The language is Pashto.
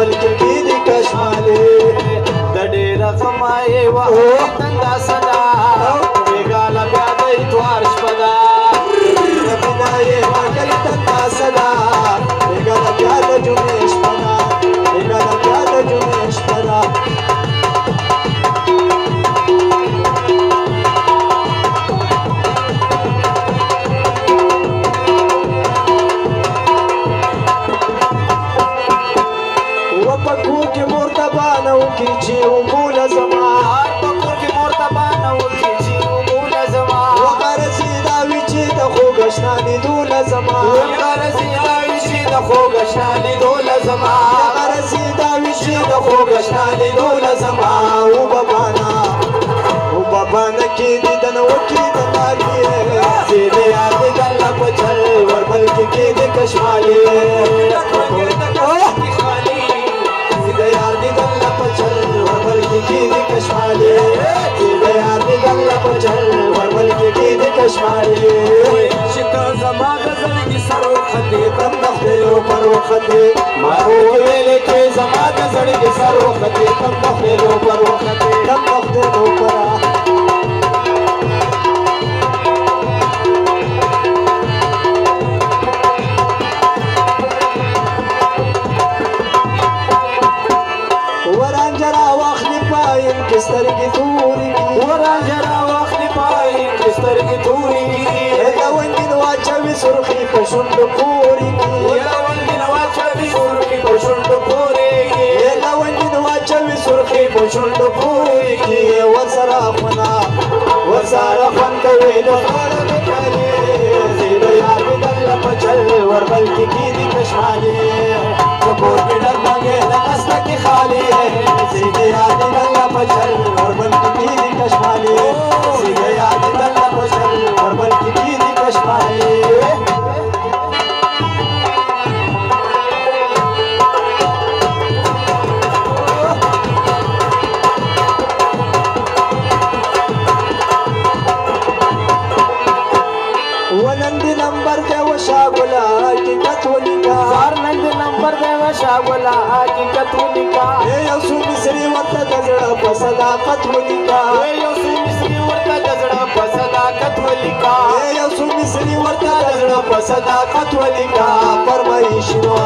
وربل کې کېدې کشمالې د ډېر خمایې وه تنګه صدا بېګاله بیا د اتوار شپه ده ربنا یې وکړي تنګه صدا بېګاله بیا د جمعې شپه ده بېګاله بیا د جمعې شپه ده چې وګوله زما په کور کې مرتبانه وکړي چې وګوله زما وغرضې دا وي چې د خوږ اشنا لیدوله زما وغرضې دا وي چې د خوږ اشنا لیدوله زما وغرضې دا وي چې د خوږ اشنا لیدوله زما وببانه کې دې د نو کې د لالي زه دې یاد د الله په چل وربل کې کېدې کشمالې کشمالې دې یار دې ګل په چل وربل کې دې کشمالې چې ته زما د زړګي سر وختې تم د خپلو پر وختې ما ویلې چې زما د زړګي سر وختې تم د خپلو پر وختې تم د خپلو پر سترګې تورې ورانجره واخلې پای کې سترګې تورې لونګین واچوي سرخي په شونډو پورې لونګین واچوي سرخي په شونډو پورې لونګین واچوي سرخي په شونډو پورې ورسره خوند کوي د خاله مکالې زیب یار مې دل په چل وربل کې کېدې کشمالې په کور کې ډک مانګې د قصده کې خالي زیب یار مې دل په چل وربل کې کېدې کشمالې زیب یار مې دل په چل وربل کې کېدې کشمالې حقیقت ولیکا سار نند نمبر دی وشاولا حقیقت ولیکا یو څو مصری ورته د زړه په صداقت ولیکا یو څو مصری ورته د زړه په صداقت ولیکا یو څو مصری ورته د زړه په صداقت ولیکا فرمایش نو